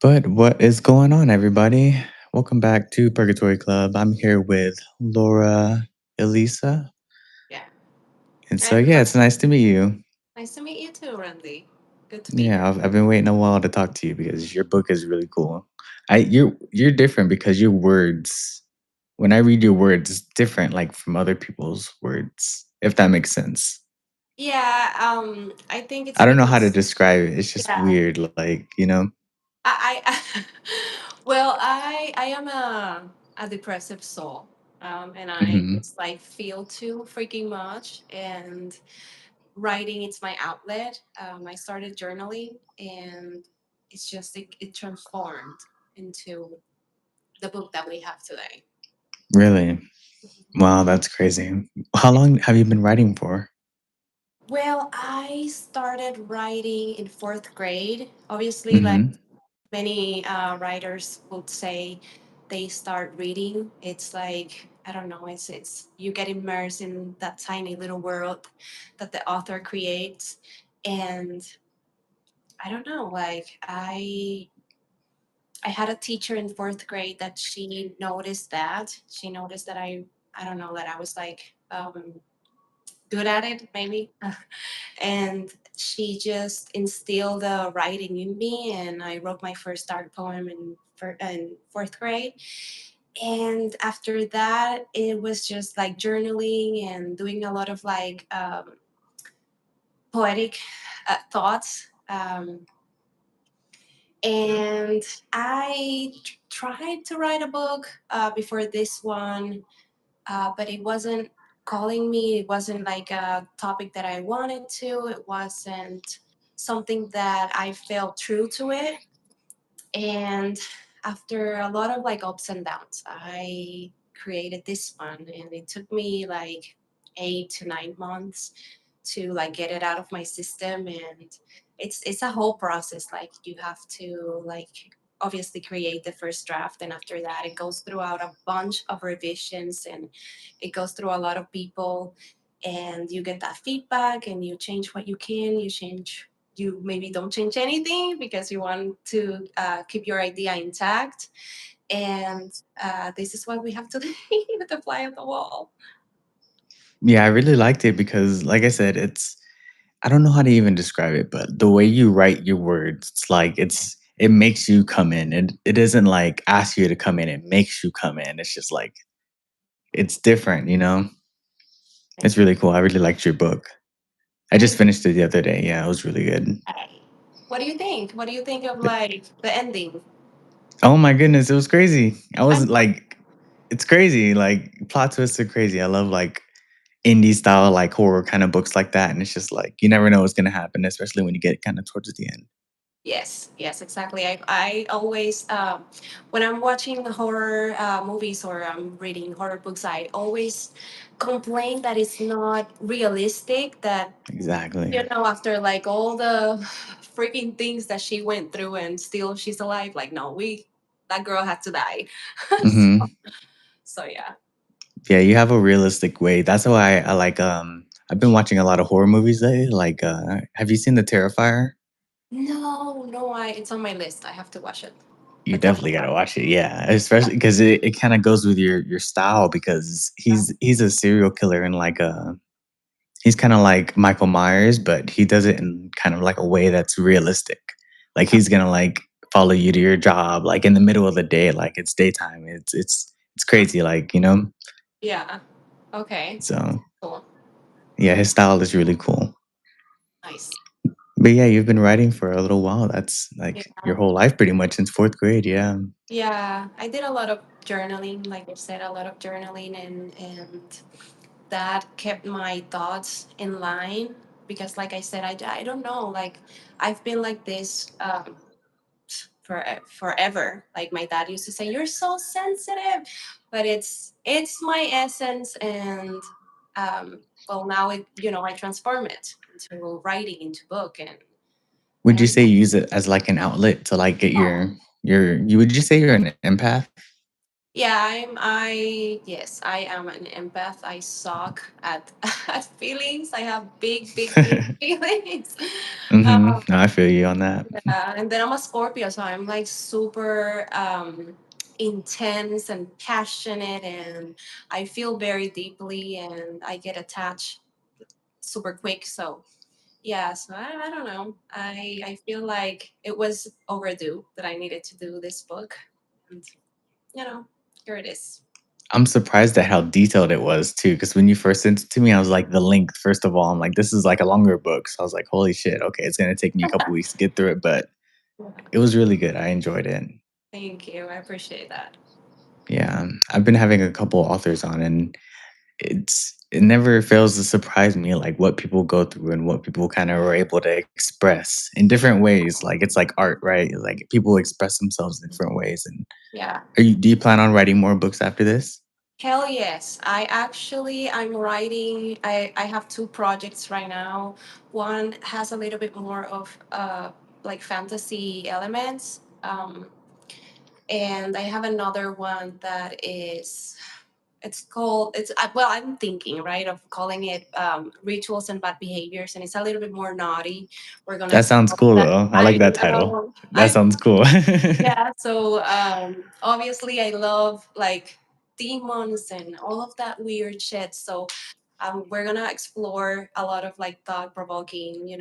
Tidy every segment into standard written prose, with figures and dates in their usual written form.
But what is going on, everybody? Welcome back to Purgatory Club. I'm here with Laura Elisa. Yeah. And Hi, so, yeah, everybody. it's nice to meet you. Nice to meet you too, Randy. Good to be Yeah, here. I've been waiting a while to talk to you because your book is really cool. You're different because your words, when I read your words, it's different like from other people's words, if that makes sense. Yeah, I think it's I don't know how to because describe it. It's just yeah, weird, like. I well, I am a depressive soul, and I Hmm. just like feel too freaking much, and writing it's my outlet. I started journaling, and it transformed into the book that we have today. Really? Wow, that's crazy. How long have you been writing for? Well, I started writing in fourth grade. Obviously, like Hmm. many writers would say, they start reading. It's like I don't know. It's you get immersed in that tiny little world that the author creates, and I don't know. Like I had a teacher in fourth grade that she noticed that I don't know that I was like good at it maybe. And she just instilled the writing in me, and I wrote my first dark poem in fourth grade. And after that it was just like journaling and doing a lot of like poetic thoughts, and tried to write a book before this one, but it wasn't calling me. It wasn't like a topic that I wanted to. It wasn't something that I felt true to it. And after a lot of like ups and downs, I created this one, and it took me like 8 to 9 months to like get it out of my system. And it's a whole process. Like you have to like obviously create the first draft, and after that it goes throughout a bunch of revisions, and it goes through a lot of people, and you get that feedback, and you change what you can, you maybe don't change anything because you want to keep your idea intact. And this is what we have today with the fly on the wall. Yeah, I really liked it because, like I said, I don't know how to even describe it, but the way you write your words, it's like it makes you come in. It doesn't like ask you to come in, it makes you come in. It's just like it's different. It's really cool. I really liked your book. I just Thank finished it the other day. Yeah, it was really good. you. What do you think? What do you think of like the ending? Oh my goodness, it was crazy. I was like, it's crazy. Like plot twists are crazy. I love like indie style, like horror kind of books like that. And it's just like you never know what's gonna happen, especially when you get kind of towards the end. Yes, yes, exactly. I always, when I'm watching the horror movies or I'm reading horror books, I always complain that it's not realistic. That Exactly. after like all the freaking things that she went through, and still she's alive. Like, no, that girl had to die. so, Hmm. so yeah. Yeah, you have a realistic way. That's why I like I've been watching a lot of horror movies lately. Like have you seen The Terrifier? No, no, it's on my list. I have to watch it. You But tell me definitely got about to it. watch it. Yeah, especially because it kind of goes with your style because he's a serial killer and like he's kind of like Michael Myers, but he does it in kind of like a way that's realistic. Like he's gonna like follow you to your job like in the middle of the day, like it's daytime. It's crazy, like. Yeah. Okay. So Cool. yeah, his style is really cool. Nice. But yeah, you've been writing for a little while. That's Yeah. like your whole life pretty much since fourth grade. Yeah. Yeah. I did a lot of journaling, like I said, a lot of journaling, and that kept my thoughts in line because, like I said, I don't know, like I've been like this forever. Like my dad used to say, "You're so sensitive," but it's my essence, and well, now I transform it into writing, into book, and I Would you don't say know. you use it as like an outlet to like get your you would you say you're an empath? Yeah, yes, I am an empath. I suck at at feelings. I have big feelings. Mhm. No, I feel you on that. And then I'm a Scorpio, so I'm like super intense and passionate, and I feel very deeply, and I get attached super quick. So yeah, so I don't know. I feel like it was overdue that I needed to do this book, and you know, here it is. I'm surprised at how detailed it was too, because when you first sent it to me, I was like, the length, first of all, I'm like, this is like a longer book. So I was like, holy shit, okay, it's gonna take me a couple weeks to get through it, but it was really good. I enjoyed it. Thank you. I appreciate that. Yeah, I've been having a couple authors on, and it never fails to surprise me, like what people go through and what people kind of are able to express in different ways. Like it's like art, right? Like people express themselves in different ways. And Yeah. do you plan on writing more books after this? Hell yes. I'm writing, I have two projects right now. One has a little bit more of like fantasy elements. And I have another one that is it's called it's well, I'm thinking, right, of calling it rituals and bad behaviors, and it's a little bit more naughty. We're gonna That sounds explore cool that. though. I I like that title. know. That sounds cool. Yeah, so obviously I love like demons and all of that weird shit. So we're gonna explore a lot of like thought provoking,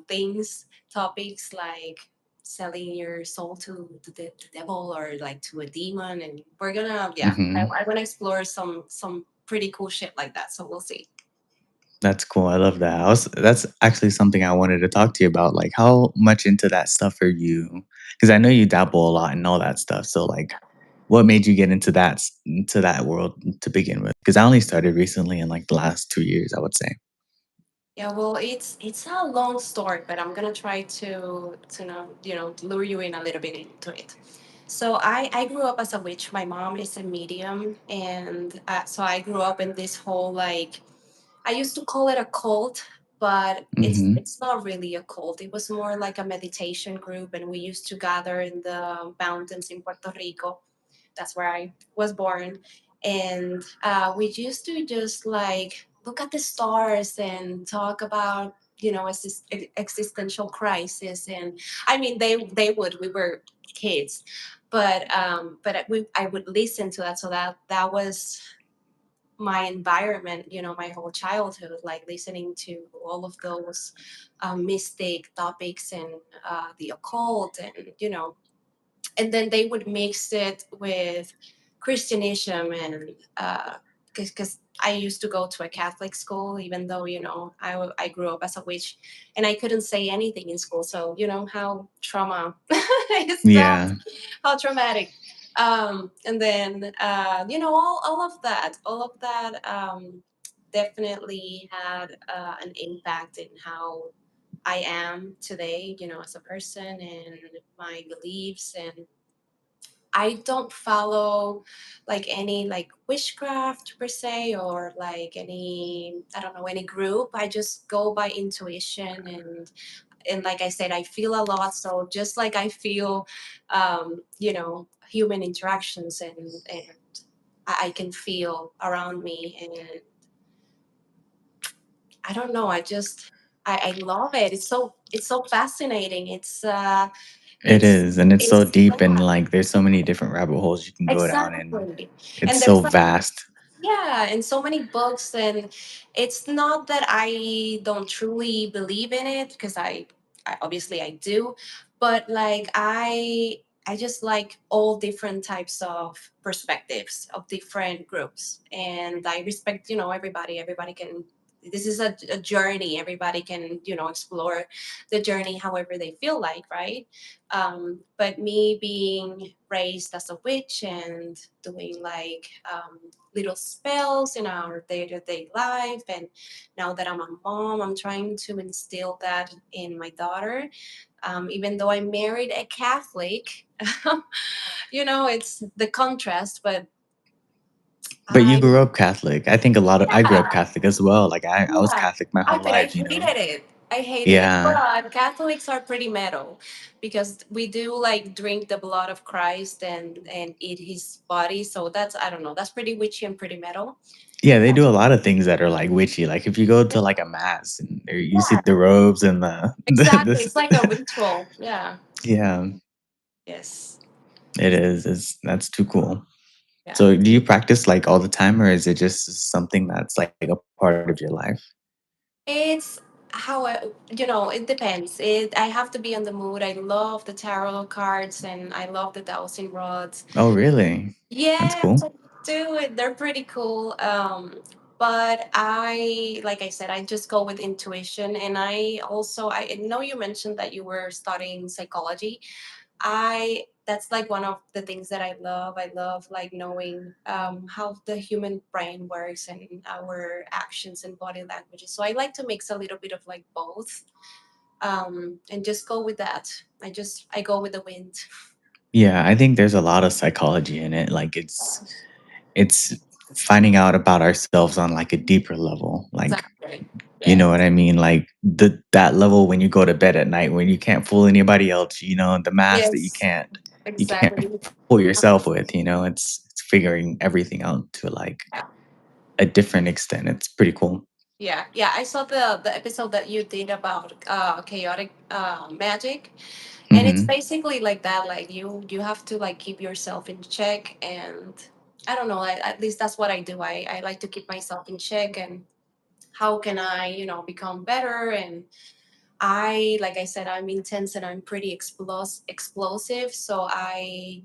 things, topics like selling your soul to the devil or like to a demon, and we're gonna, yeah, Hmm. I want to explore some pretty cool shit like that. So we'll see. That's cool. I love that. That's actually something I wanted to talk to you about. Like, how much into that stuff are you? Because I know you dabble a lot and all that stuff. So, like, what made you get into that world to begin with? Because I only started recently in like the last 2 years, I would say. Yeah, well, it's a long story, but I'm gonna try to know, lure you in a little bit into it. So I grew up as a witch. My mom is a medium, and so I grew up in this whole like, I used to call it a cult, but Hmm. it's not really a cult. It was more like a meditation group, and we used to gather in the mountains in Puerto Rico. That's where I was born. And we used to just like look at the stars and talk about, existential crisis. And I mean, we were kids, but I would listen to that. So that was my environment, my whole childhood, like listening to all of those mystic topics and the occult, and and then they would mix it with Christianism, and because I used to go to a Catholic school, even though I grew up as a witch, and I couldn't say anything in school. So you know how trauma is that, Yeah, how traumatic. And then all of that definitely had an impact in how I am today, as a person, and my beliefs. And I don't follow like any like witchcraft per se, or like any, I don't know, any group. I just go by intuition, and like I said, I feel a lot. So just like I feel human interactions, and I can feel around me, and I don't know, I love it. It's so fascinating. it is. And it's so It's deep, and yeah, like there's so many different rabbit holes you can go down, and exactly. it's And so there's like, vast. yeah, and so many books, and it's not that I don't truly believe in it, because I obviously I do, but like I just like all different types of perspectives of different groups, and I respect everybody. Everybody can. This is a journey. Everybody can explore the journey however they feel like, right? But me being raised as a witch and doing like little spells in our day-to-day life, and now that I'm a mom, I'm trying to instill that in my daughter. Even though I married a Catholic, it's the contrast, but But you I grew up Catholic. I think a lot of I grew up yeah, Catholic as well. Like I was yeah, Catholic my whole but I life, you hated know? it. I hated it. Yeah. But Catholics are pretty metal because we do like drink the blood of Christ and eat his body. So that's, I don't know, that's pretty witchy and pretty metal. Yeah, they do a lot of things that are, like, witchy, like, if you go to, like, a mass and there you see Yeah, the robes and the exactly. this It's like a ritual. Yeah. Yeah, Yes. it is, that's too cool. Yeah. So, do you practice, like, all the time, or is it just something that's, like, a part of your life? It's how it depends. I have to be on the mood. I love the tarot cards and I love the dowsing rods. Oh, really? That's Yeah, cool. I do it. They're pretty cool. But like I said, I just go with intuition. And I know you mentioned that you were studying psychology. That's like one of the things that I love. I love like knowing how the human brain works and our actions and body languages. So I like to mix a little bit of like both, and just go with that. I go with the wind. Yeah, I think there's a lot of psychology in it, like, it's finding out about ourselves on, like, a deeper level, like, Exactly. you Yeah. know what I mean? Like, that level when you go to bed at night when you can't fool anybody else, the mask that Yes. you can't Exactly. fool yourself with, it's figuring everything out to, like, Yeah. a different extent. It's pretty cool. Yeah, yeah. I saw the episode that you did about chaotic magic, and it's Mhm. basically like that. Like you have to like keep yourself in check, and I don't know. At least that's what I do. I like to keep myself in check, and how can I become better? And like I said, I'm intense and I'm pretty explosive. So I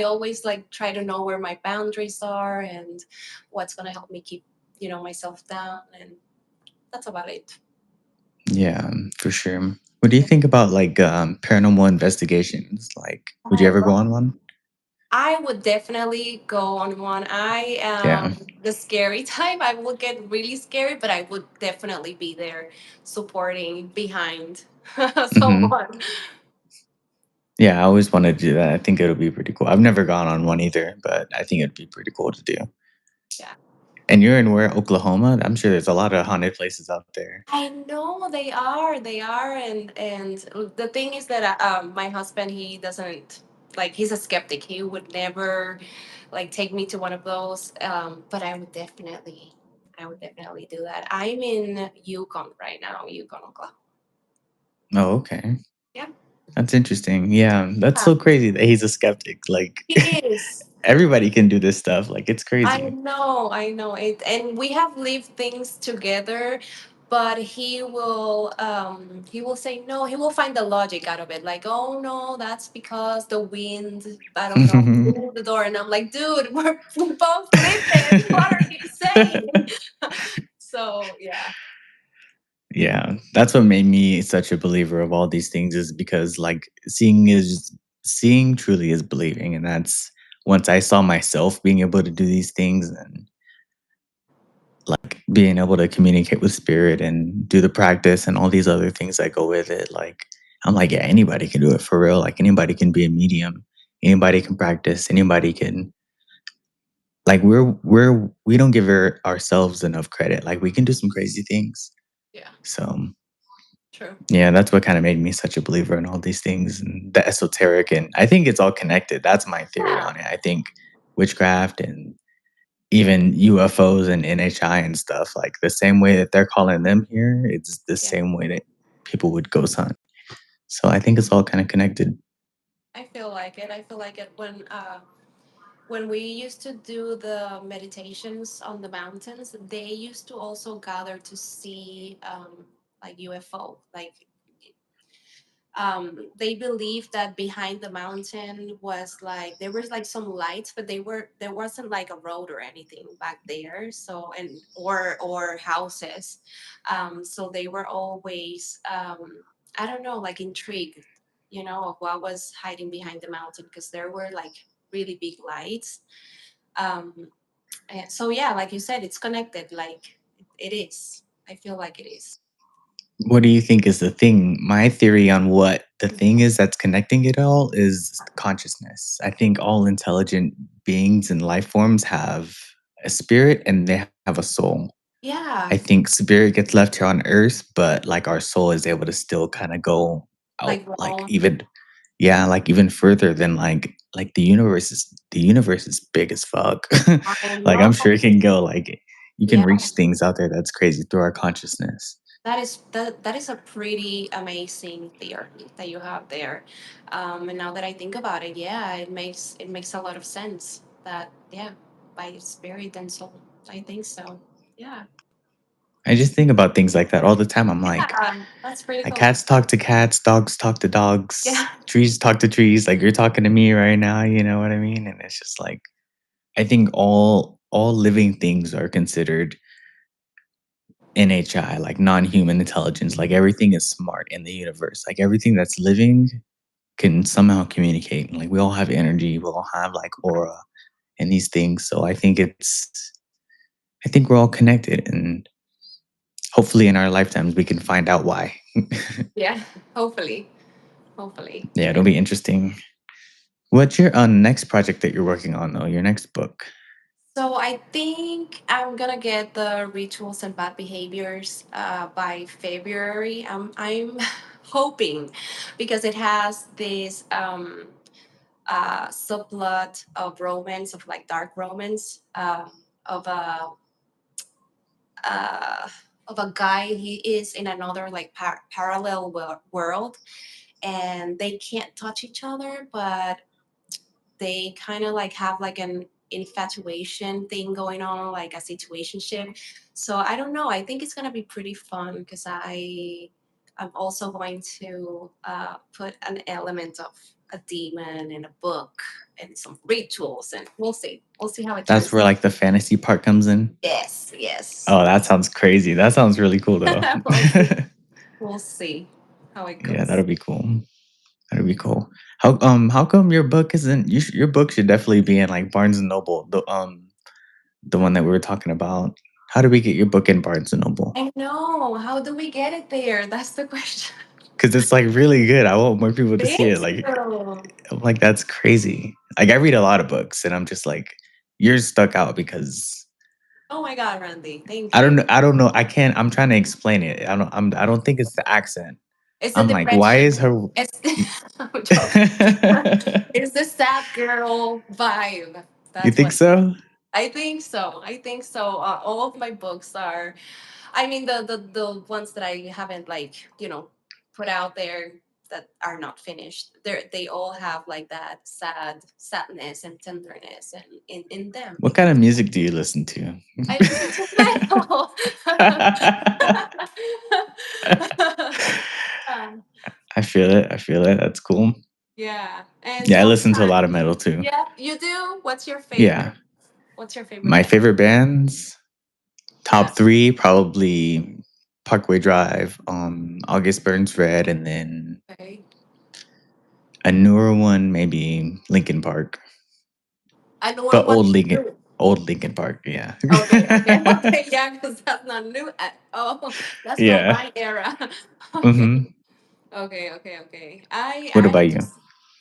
always like try to know where my boundaries are and what's gonna help me keep myself down, and that's about it. Yeah, for sure. What do you think about, like, paranormal investigations? Like, would you ever go on one? I would definitely go on one. I Yeah. am the scary type. I will get really scary, but I would definitely be there supporting behind Mhm. someone. Yeah, I always wanted to do that. I think it'll be pretty cool. I've never gone on one either, but I think it'd be pretty cool to do. Yeah. And you're in where? Oklahoma? I'm sure there's a lot of haunted places out there. I know they are, and the thing is that my husband, he doesn't like, he's a skeptic. He would never like take me to one of those. But I would definitely do that. I'm in Yukon right now, Yukon, Oklahoma. Oh, okay. Yeah. That's interesting. Yeah, that's Yeah. so crazy that he's a skeptic. Like, He is. everybody can do this stuff. Like, it's crazy. I know it, and we have lived things together. But he will say no. He will find the logic out of it. Like, oh no, that's because the wind. I don't know. Blew the door, and I'm like, dude, we're both living. What are you saying? So yeah, Yeah, that's what made me such a believer of all these things is because, like, seeing truly is believing, and that's once I saw myself being able to do these things and, like, being able to communicate with spirit and do the practice and all these other things that go with it, like, I'm like, "Yeah, anybody can do it for real, like, anybody can be a medium, anybody can practice, anybody can." Like, we don't give ourselves enough credit, like, we can do some crazy things. yeah, So, true. yeah, that's what kinda made me such a believer in all these things and the esoteric, and I think it's all connected, that's my theory Yeah, on it. I think witchcraft and even UFOs and NHI and stuff, like, the same way that they're calling them here, it's the yeah. same way that people would ghost hunt. So, I think it's all kinda connected. I feel like it. I feel like it when we used to do the meditations on the mountains, they used to also gather to see like UFO. Like they believed that behind the mountain was like there was like some lights, but there wasn't like a road or anything back there. So and or houses. So they were always I don't know, like intrigued, of what was hiding behind the mountain because there were like really big lights. And so yeah, like you said, it's connected. Like it is. I feel like it is. What do you think is the thing? My theory on what the thing is that's connecting it all is consciousness. I think all intelligent beings and life forms have a spirit and they have a soul. Yeah, I think spirit gets left here on earth, but like our soul is able to still kind of go out, like like well, even yeah, like even further than like the universe is big as fuck. I Like know I'm sure it can go like you can yeah. reach things out there that's crazy through our consciousness. That is a pretty amazing theory that you have there. And now that I think about it, yeah, it makes a lot of sense. That yeah, by spirit and soul, I think so. Yeah, I just think about things like that all the time. I'm yeah, that's pretty like cool. cats talk to cats, dogs talk to dogs, Yeah, trees talk to trees. Like you're talking to me right now, you know what I mean? And it's just like I think all living things are considered NHI, like non-human intelligence. Like everything is smart in the universe. Like everything that's living can somehow communicate. Like we all have energy, we all have like aura and these things. So I think we're all connected and hopefully in our lifetimes we can find out why. yeah. Hopefully, hopefully. Yeah, it'll be interesting. What's your next project that you're working on though? Your next book? So I think I'm gonna get the rituals and bad behaviors by February. I'm hoping because it has this subplot of romance, of like dark romance, of a uh, of a guy. He is in another like parallel world, and they can't touch each other, but they kind of like have like an infatuation thing going on, like a situationship. So I don't know. I think it's gonna be pretty fun because I'm also going to put an element of a demon in a book and some rituals, and we'll see. We'll see how it That's turns where out. like the fantasy part comes in. Yes, yes. Oh, that sounds crazy. That sounds really cool though. We'll see. We'll see how it Yeah, goes. that'll be cool. That'd be cool. How come your book isn't your book should definitely be in like Barnes and Noble, the one that we were talking about. How do we get your book in Barnes and Noble? I know. How do we get it there? That's the question. Cuz it's like really good. I want more people to see Thank it. Like you. I'm like that's crazy. Like I read a lot of books and I'm just like yours stuck out because Oh my God, Randy. Thank you. I don't know. I can't I'm trying to explain it. I don't think it's the accent. It's the I'm like why depression. is her It's I'm joking. It's the sad girl vibe. You That's think what so? I think so. I think so. All of my books are. I mean, the ones that I haven't like put out there that are not finished. They all have like that sadness and tenderness and in them What kind because of music do you listen to? I listen to metal. Um, I feel it. I feel it. That's cool. yeah, and Yeah, I listen to a lot of sometimes, metal too. yeah, you do. What's your Yeah. favorite? What's your favorite My band? favorite bands, Yeah. top 3 probably Parkway Drive, August Burns Red, and then Okay. a newer one maybe Linkin Park. I know But one too. old Linkin Park, yeah. Okay, okay, okay. Yeah, because that's not new at all. That's from Yeah. my era. Okay, Mhm. okay, okay, okay. What about you?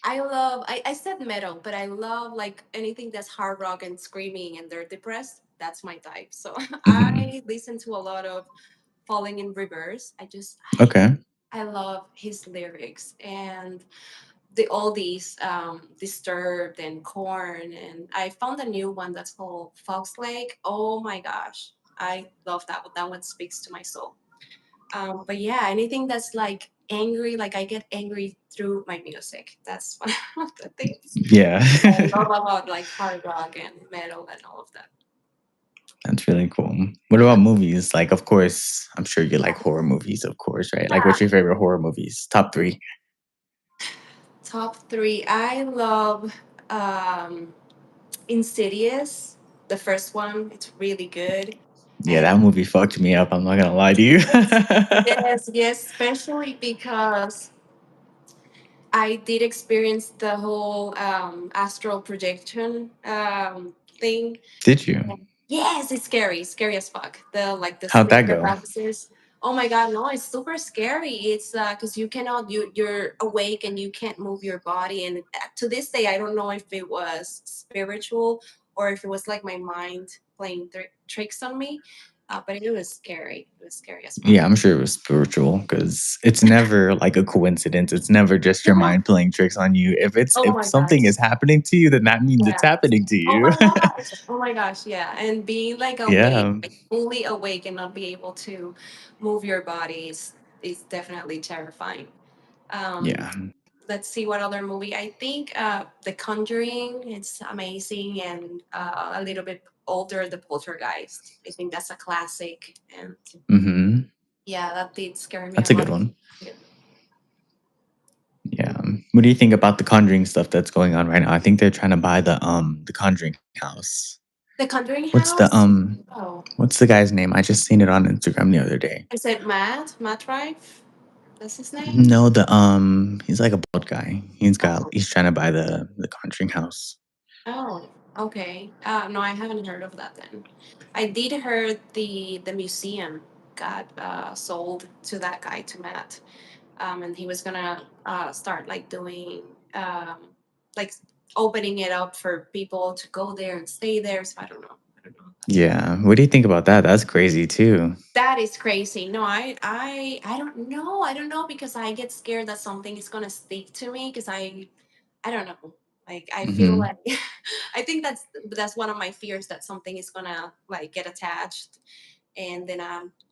I love. I said metal, but I love like anything that's hard rock and screaming and they're depressed. That's my type. So Mhm. I listen to a lot of Falling in Reverse. Okay. I love his lyrics and the oldies, Disturbed and Corn, and I found a new one that's called Fox Lake. Oh my gosh, I love that one. That one speaks to my soul. But yeah, anything that's like angry, like I get angry through my music. That's one of the things Yeah. I love about like hard rock and metal and all of that. That's really cool. What Yeah. about movies? Like, of course, I'm sure you like horror movies, of course, right? Like, what's Yeah. your favorite horror movies? Top 3. Top three. I love Insidious. The first one. It's really good. Yeah, And that movie fucked me up. I'm not gonna lie to you. yes, yes, yes, especially because I did experience the whole astral projection thing. Did you? Yes, it's scary, scary as fuck. The like the How'd sleep that go? paralysis. Oh my god, no, it's super scary. It's because you cannot, you're awake and you can't move your body. And to this day, I don't know if it was spiritual or if it was like my mind playing tricks on me. But it was scary. It was scary as fuck. Yeah, I'm sure it was spiritual because it's never like a coincidence. It's never just your Yeah. mind playing tricks on you. Oh If my something gosh. is happening to you, then that means it's Yeah. happening to Oh you. my gosh. Oh my gosh. Yeah. And being like awake, Yeah. like fully awake and not be able to move your body is definitely terrifying. Um, Yeah. let's see what other movie. I think The Conjuring is amazing, and a little bit older, The Poltergeist. I think that's a classic, and Hmm. yeah, that did scare me a That's a lot. good one. Yeah. Yeah. What do you think about the Conjuring stuff that's going on right now? I think they're trying to buy the Conjuring house. The Conjuring What's the House. Oh, what's the guy's name? I just seen it on Instagram the other day. is it Matt Rife? That's his name. No, he's like a bald guy. Oh, He's trying to buy the Conjuring house. oh, okay. No, I haven't heard of that then. I did heard the museum got sold to that guy, to Matt, and he was gonna start like doing like opening it up for people to go there and stay there. So I don't know. I don't know. Yeah. What do you think about that? That's crazy too. That is crazy. No, I don't know. I don't know because I get scared that something is gonna stick to me because I don't know. Like I feel Hmm. like I think that's one of my fears, that something is gonna like get attached, and then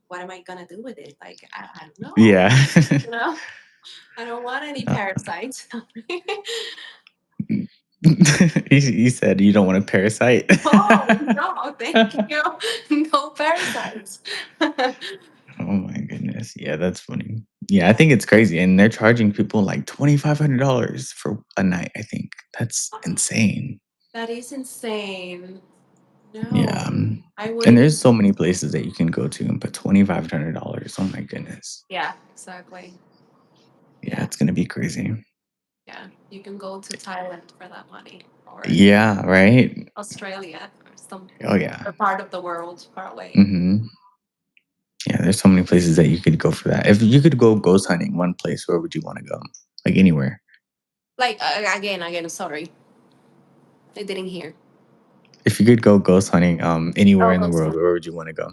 what am I gonna do with it? Like I don't know. Yeah. You know, I don't want any Uh, parasites. you said you don't want a parasite. Oh no, thank you. No parasites. Oh my goodness. Yeah, that's funny. Yeah, I think it's crazy. And they're charging people like $2,500 for a night, I think. That's insane. That is insane. Yeah. No, I And wouldn't. there's so many places that you can go to and put $2,500. Oh my goodness. Yeah, exactly. Yeah, Yeah, it's gonna be crazy. yeah. You can go to Thailand for that money, or Yeah, right? Australia, or some Oh yeah. other part of the world far away. Hmm. Yeah, there's so many places that you could go for that. If you could go ghost hunting one place, where would you want to go? Like anywhere. Like again. Sorry, I didn't hear. If you could go ghost hunting anywhere Oh, in the those world, ones. where would you want to go?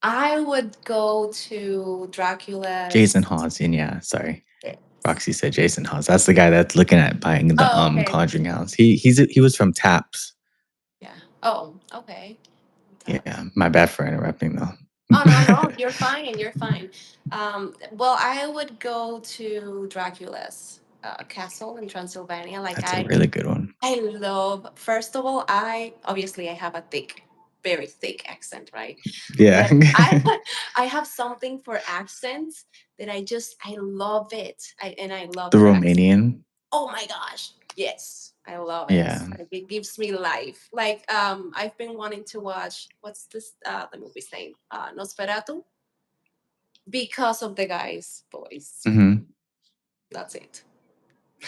I would go to Jason Dracula's. Hawes, and yeah, sorry. Yes. Roxy said Jason Hawes. That's the guy that's looking at buying the Oh, okay. Conjuring house. He was from Taps. Yeah. Oh, okay. Yeah, my bad for interrupting though. Oh no, you're fine. You're fine. Well, I would go to Dracula's castle in Transylvania. Like That's a really good one. I love. First of all, I obviously I have a thick, very thick accent, right? Yeah. But I have something for accents that I love it. I love The their accent. Romanian. Oh my gosh, yes, I love it. Yeah. Like, it gives me life. Like I've been wanting to watch, what's this the movie's name, Nosferatu, because of the guy's voice. Hmm. That's it.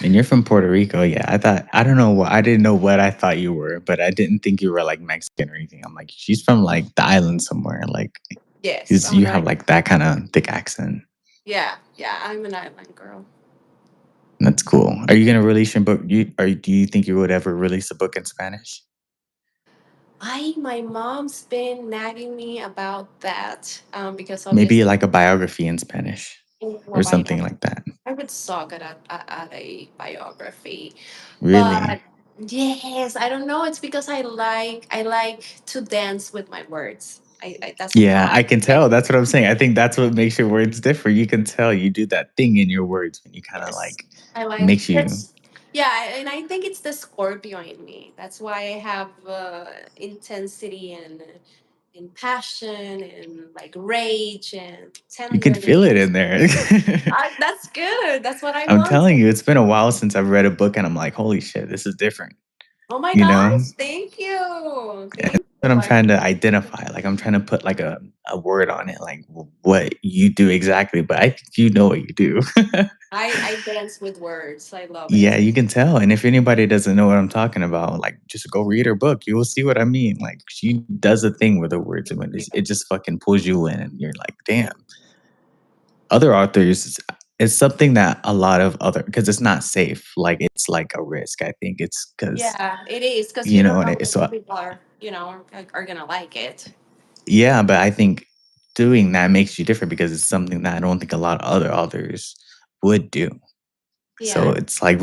And you're from Puerto Rico. Yeah. I don't know what, I didn't know what I thought you were, but I didn't think you were like Mexican or anything. I'm like, she's from like the island somewhere. Like, Yes, because I'm you an have like that kind of thick accent. yeah, I'm an island girl. That's cool. Are you gonna release your book? Do you think you would ever release a book in Spanish? My mom's been nagging me about that, because Maybe obviously like a biography in Spanish or what something like that. I would suck at a biography, Really? but yes, I don't know. It's because I like to dance with my words. That's how Yeah, I I can get. tell. That's what I'm saying. I think that's what makes your words different. You can tell you do that thing in your words when you kind of Yes, like I like makes you. that's yeah, and I think it's the Scorpio in me. That's why I have intensity and passion and like rage and You can feel it tenderness. in there. That's good. That's what I I'm want. telling you, it's been a while since I've read a book, and I'm like, holy shit, this is different. Oh my You know, gosh! Thank you. and Thank what you. I'm trying to identify. Like I'm trying to put like a word on it, like what you do exactly. But I think you know what you do. I dance with words. I love Yeah, it. you can tell. And if anybody doesn't know what I'm talking about, like just go read her book. You will see what I mean. Like she does a thing with her words, and when it just fucking pulls you in, and you're like, damn. Other authors, it's something that a lot of other because it's not safe. Like it's like a risk. I think it's because Yeah, it is because you don't and know if so people are gonna like it. yeah. But I think doing that makes you different because it's something that I don't think a lot of other authors would do. So Yeah. it's like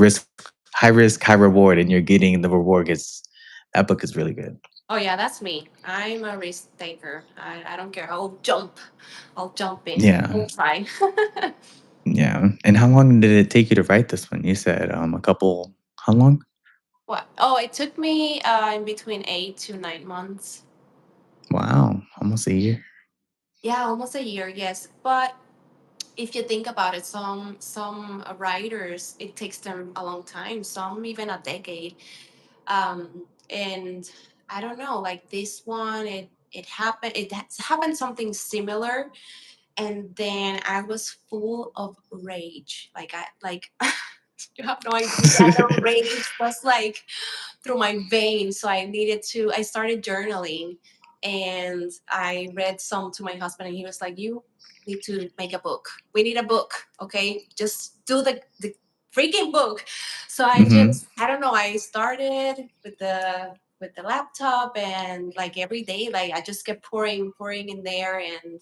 high risk, high reward, and you're getting the reward. Gets that book is really good. Oh yeah, that's me. I'm a risk taker. I don't care. I'll jump in. Yeah, I'll try. yeah. And how long did it take you to write this one? You said a couple. How long? What? Oh, it took me in between 8 to 9 months. Wow, almost a year. Yeah, almost a year. Yes, but if you think about it, some writers it takes them a long time. Some even a decade. And I don't know. Like this one, it happened. It has happened something similar, and then I was full of rage. Like I like. You have no idea. The rage was like through my veins. So I started journaling, and I read some to my husband, and he was like, "You need to make a book. We need a book. Okay. Just do the freaking book." So Hmm. I don't know, I started with the laptop, and like every day, like I just kept pouring in there. And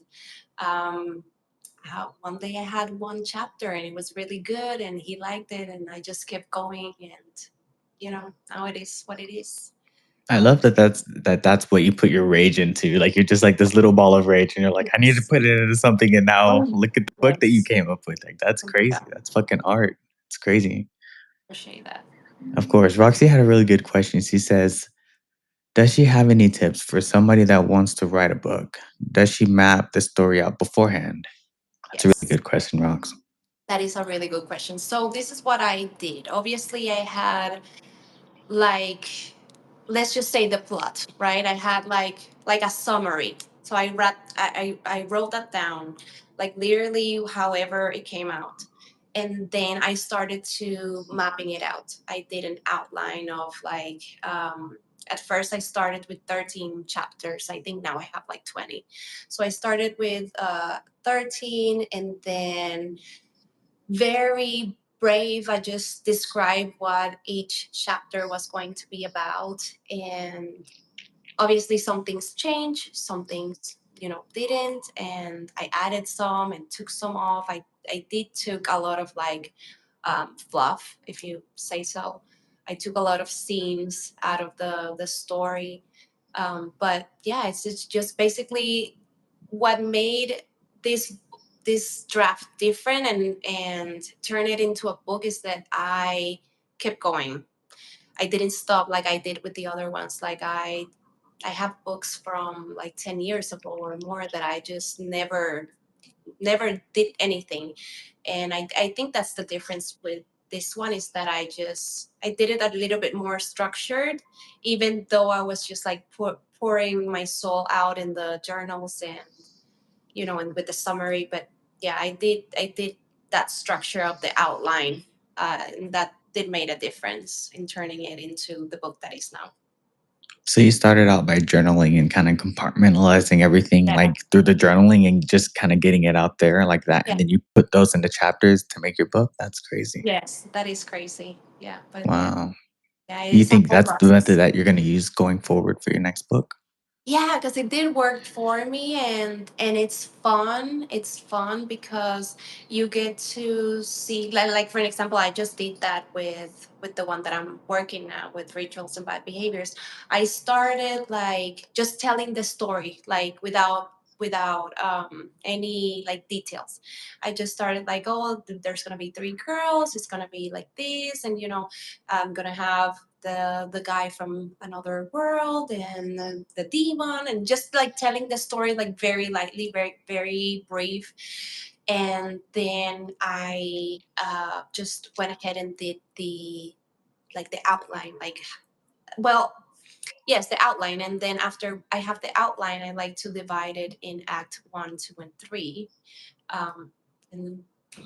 um, one day I had one chapter and it was really good and he liked it, and I just kept going. And now it is what it is. I Um, love that's what you put your rage into. Like you're just like this little ball of rage, and you're like, I need to yes. put it into something. And now Oh, look at the book that you yes. came up with. Like that's Oh my crazy. God. That's fucking art. It's crazy. Appreciate that. Of course, Roxy had a really good question. She says, "Does she have any tips for somebody that wants to write a book? Does she map the story out beforehand?" That's a really Yes. good question, Rox. That is a really good question. So this is what I did. Obviously, I had like, let's just say the plot, right? I had like a summary. So I wrote that down, like literally however it came out. And then I started to mapping it out. I did an outline of like at first I started with 13 chapters. I think now I have like 20. So I started with 13, and then very brave. I just described what each chapter was going to be about. And obviously, some things changed, some things, didn't. And I added some and took some off. I did took a lot of like fluff, if you say so. I took a lot of scenes out of the story. But yeah, it's just basically what made this this draft different and turn it into a book is that I kept going. I didn't stop like I did with the other ones. Like I have books from like 10 years ago or more that I just never did anything. And I think that's the difference with this one is that I did it a little bit more structured, even though I was just like pouring my soul out in the journals and and with the summary. But yeah, I did that structure of the outline, and that did made a difference in turning it into the book that is now. So you started out by journaling and kind of compartmentalizing everything Yeah. like through the journaling and just kind of getting it out there like that. Yeah. And then you put those into chapters to make your book. That's crazy. Yes, that is crazy. Yeah, but yeah, Wow. yeah, You it's a think whole that's the method process. that you're going to use going forward for your next book? Yeah, because it did work for me, and it's fun. It's fun because you get to see, like for an example, I just did that with the one that I'm working now with rituals and bad behaviors. I started like just telling the story, like without any like details. I just started like, oh, there's gonna be three girls. It's gonna be like this, and I'm gonna have the guy from another world and the demon, and just like telling the story like very lightly, very very brief. And then I just went ahead and did the outline, like, well, yes, the outline. And then after I have the outline, I like to divide it in act one, two, and three. And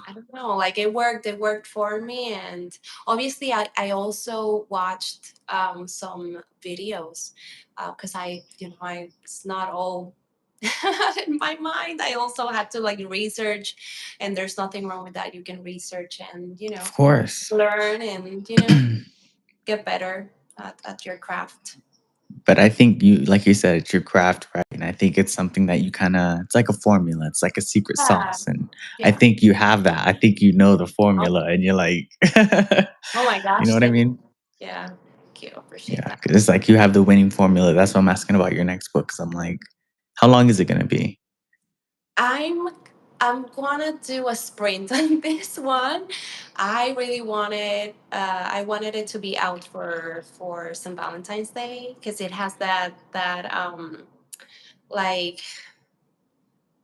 I don't know, like it worked for me. And obviously I also watched some videos because I it's not all in my mind. I also had to like research, and there's nothing wrong with that. You can research and Of course. learn and get better at your craft. But I think you like you said, it's your craft, right? And I think it's something that you kinda it's like a formula, it's like a secret Yeah, sauce, and I yeah. think you have that. I think you know the Oh, formula, and you're like oh my you know gosh, what I thank mean? you. Yeah, thank you. Appreciate Yeah, that. 'cause it's like you have the winning formula. That's why I'm asking about your next book. Because 'cause I'm like, how long is it gonna be? I'm I'm gonna do a sprint on this one. I wanted it to be out for St. Valentine's Day because it has that like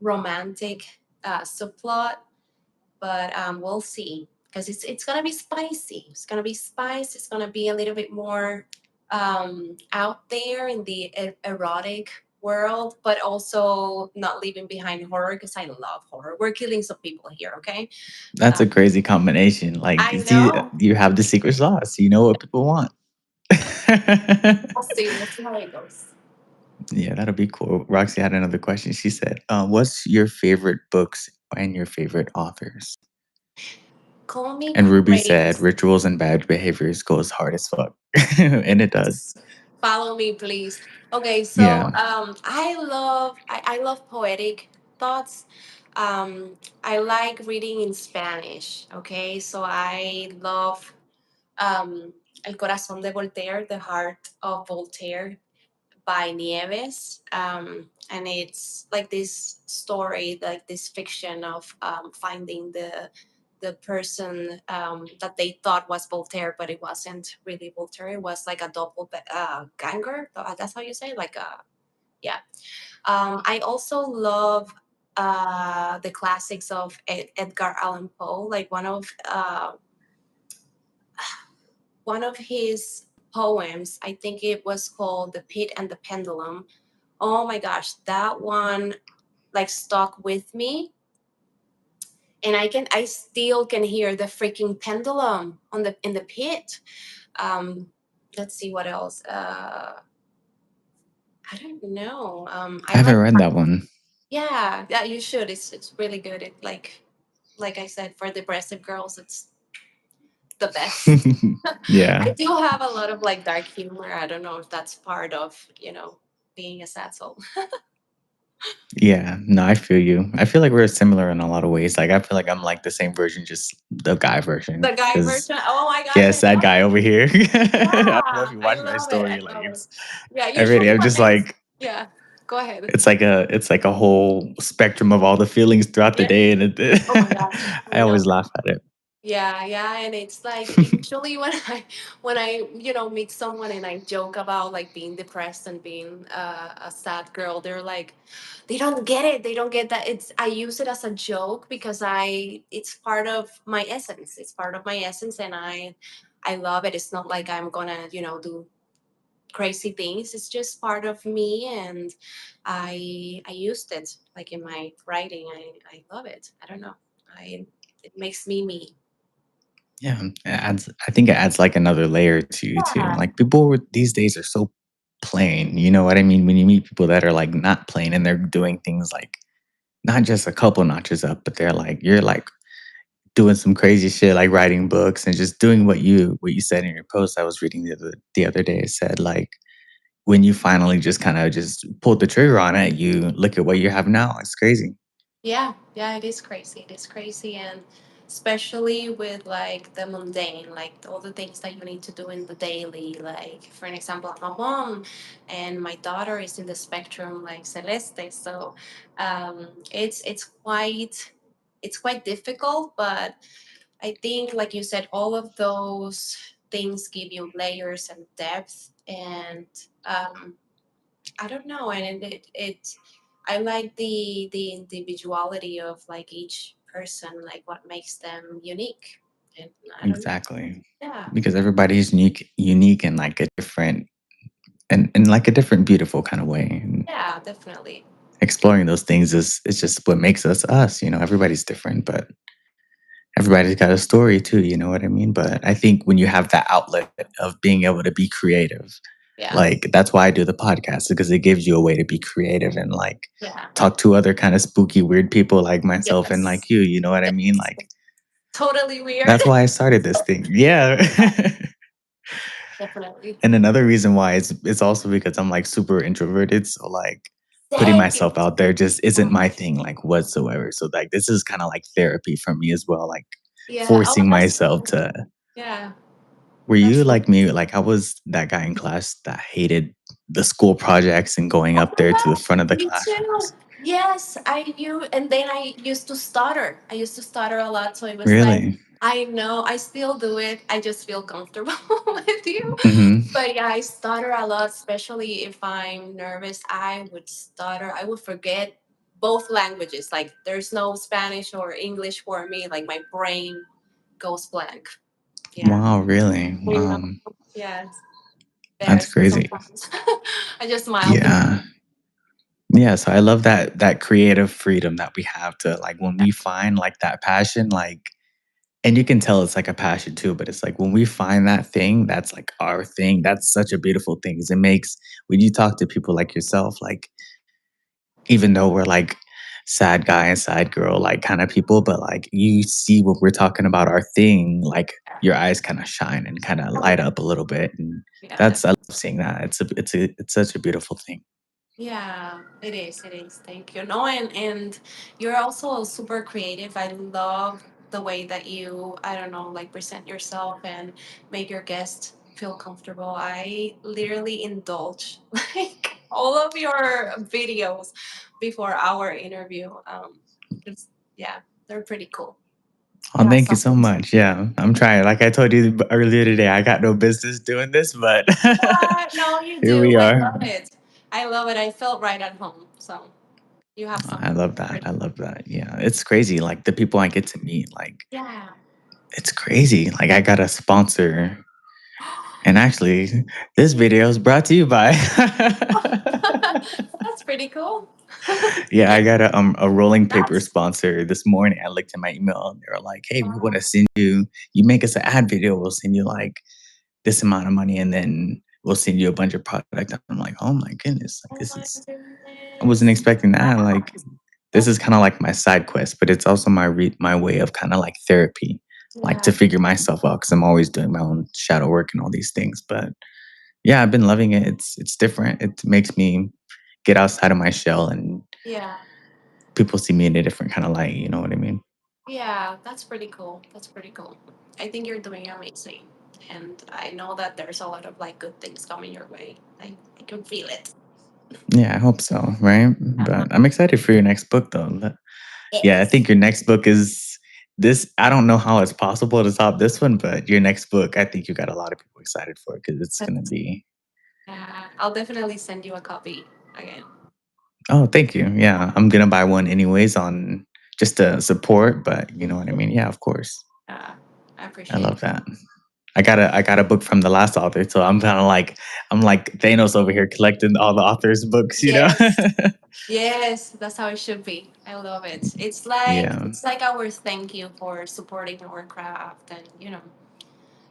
romantic subplot, but we'll see because it's gonna be spicy. It's gonna be spicy. It's gonna be a little bit more out there in the erotic world, but also not leaving behind horror because I love horror. We're killing some people here, okay? That's Uh, a crazy combination. Like, I see, know. you have the secret sauce. You know what people want. We'll see. We'll see how it goes. Yeah, that'll be cool. Roxy had another question. She said, "What's your favorite books and your favorite authors?" Call me And Ruby said, crazy. "Rituals and bad behaviors goes hard as fuck," and it does. Follow me, please. Okay, so Yeah, I love poetic thoughts. I like reading in Spanish. Okay, so I love El Corazón de Voltaire, The Heart of Voltaire by Nieves. And it's like this story, like this fiction of finding the person that they thought was Voltaire, but it wasn't really Voltaire. It was like a double ganger. That's how you say it? Like a yeah. I also love the classics of Edgar Allan Poe. Like one of his poems. I think it was called "The Pit and the Pendulum." Oh my gosh, that one like stuck with me, and I still can hear the freaking pendulum on the in the pit. um let's see what else. I don't know. I I haven't like, read that one. yeah, yeah, you should. It's really good. It like I said, for depressive girls it's the best. I Yeah, do have a lot of like dark humor. I don't know if that's part of being a sad soul. yeah. No, I feel you. I feel like we're similar in a lot of ways. Like, I feel like I'm like the same version, just the guy version. The guy Because version. Oh my gosh, yeah, I sad love guy it. over here. I don't know if Yeah, you I watch my love it. I story. Like, love it. it's Yeah, already. usually I'm when just it's like yeah. Go ahead. it's like a whole spectrum of all the feelings throughout the Yeah. day, and Oh my gosh, I I always know. laugh at Yeah, yeah, and it's like usually when I meet someone and I joke about like being depressed and being a sad girl, they're like, they don't get it. They don't get that. It's I use it as a joke because it's part of my essence. It's part of my essence, and I love it. It's not like I'm gonna do crazy things. It's just part of me, and I used it like in my writing. I love it. I don't know. I It makes me me. Yeah, it adds I think it adds, like, another layer to you too. Yeah, Like, people these days are so plain, you know what I mean? When you meet people that are, like, not plain and they're doing things, like, not just a couple notches up, but they're, like you're, like, doing some crazy shit, like writing books and just doing what you said in your post I was reading the other day. It said, like, when you finally just kinda just pulled the trigger on it, you look at what you have now, it's crazy. yeah, yeah. It is crazy. It is crazy, and especially with like the mundane, like all the things that you need to do in the daily. Like for an example, I'm a mom, and my daughter is in the spectrum like Celeste. So it's quite difficult, but I think, like you said, all of those things give you layers and depth, and um, I don't know, and I like the individuality of like each person, like what makes them unique, and I don't know. Exactly. Yeah, Because everybody's unique in, like, a different and in, like, a different beautiful kinda way, and yeah, definitely. exploring those things is just what makes us us, everybody's different, but everybody's got a story too, you know what I mean? But I think when you have that outlet of being able to be creative, Yeah, like, that's why I do the podcast because it gives you a way to be creative and, like, yeah, talk to other kinda spooky, weird people like myself and yes, like you know what I mean? yes. Like, Totally weird. that's why I started this thing. Yeah. definitely. And another reason why is also because I'm like super introverted. So like putting Same. myself out there just isn't my thing like whatsoever. So like this is kind of like therapy for me as well. Like Yeah. Oh, forcing that's myself cool. to. Yeah. Were That's you cool. like me? Like I was that guy in class that hated the school projects and going Oh up my there to the front of God, the me too. classrooms. Yes, I knew, and then I used to stutter. I used to stutter a lot, so it was like, Really? I know, I still do it. I just feel comfortable with you. Hmm. But yeah, I stutter a lot, especially if I'm nervous. I would stutter. I would forget both languages. Like there's no Spanish or English for me. Like my brain goes blank. Yeah. Wow, really? I know. Wow, Yes. that's Embarrassing crazy. sometimes. I just smile through. Yeah. Yeah, so I love that creative freedom that we have to like when we find like that passion, like and you can tell it's like a passion too, but it's like when we find that thing that's like our thing, that's such a beautiful thing. 'Cause it makes when you talk to people like yourself, like even though we're like sad guy and sad girl, like kind of people, but like you see what we're talking about our thing, like your eyes kind of shine and kind of light up a little bit. And Yeah, that's I love seeing that. It's such a beautiful thing. yeah, it is. It is. Thank you. No, and you're also super creative. I love the way that you, I don't know, like present yourself and make your guests feel comfortable. I literally indulge like all of your videos before our interview. It's, yeah, they're pretty cool. Oh, You have thank you so something to. much. Yeah, I'm trying. Like I told you earlier today, I got no business doing this, but What? No, you here do. we I are. love it. I love it. I felt right at home. So you have I something love that. pretty. I love that. Yeah, it's crazy. Like the people I get to meet, like Yeah. it's crazy. Like I got a sponsor, and actually, this video is brought to you by. That's pretty cool. Yeah, I got a rolling paper That's sponsor this morning. I looked in my email, and they were like, "Hey, we want to wow. send you. You make us an ad video. We'll send you like this amount of money, and then we'll send you a bunch of product." I'm like, "Oh my goodness! Like Oh this my is." I wasn't goodness. expecting that. Wow. Like this That's is kind of like my side quest, but it's also my way of kind of like therapy, like to yeah. figure myself out because I'm always doing my own shadow work and all these things. But yeah, I've been loving it. It's different. It makes me get outside of my shell, and Yeah. people see me in a different kind of light. You know what I mean? Yeah. That's pretty cool. That's pretty cool. I think you're doing amazing. And I know that there's a lot of like good things coming your way. I can feel it. Yeah, I hope so. Right? Uh-huh. But I'm excited for your next book, though. Yeah, I Yes. think your next book is this. I don't know how it's possible to top this one, but your next book, I think you got a lot of people excited for it because it's gonna But, be. I'll definitely send you a copy again. Oh, thank you. Yeah, I'm gonna buy one anyways on just to support, but you know what I Mhm. mean. Yeah, of course. I I appreciate love it. that. I got a book from the last author, so I'm like Thanos over here collecting all the authors' books. You know. Yes. Yes, that's how it should be. I love it. Yeah. It's like our thank you for supporting our craft, and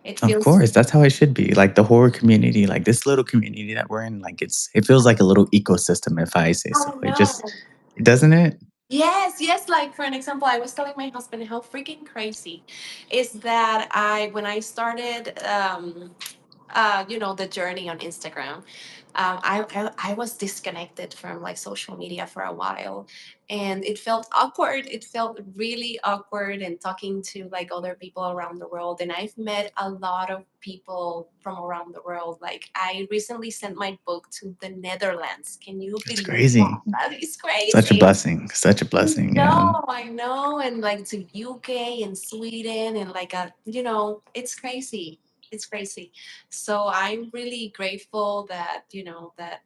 it Of feels. course, that's how it should be. Like the horror community, like this little community that we're in, like it feels like a little ecosystem if I say so. Oh It just no. doesn't it? Yes, yes. Like for an example, I was telling my husband how freaking crazy is that I when I started the journey on Instagram. I was disconnected from like social media for a while, and it felt awkward. It felt really awkward, and talking to like other people around the world. And I've met a lot of people from around the world. Like I recently sent my book to the Netherlands. Can you It's believe that? crazy. That is Such a crazy. blessing. Such a blessing. Yeah. No, I know, and like to UK and Sweden, and like it's crazy. It's crazy. So I'm really grateful that that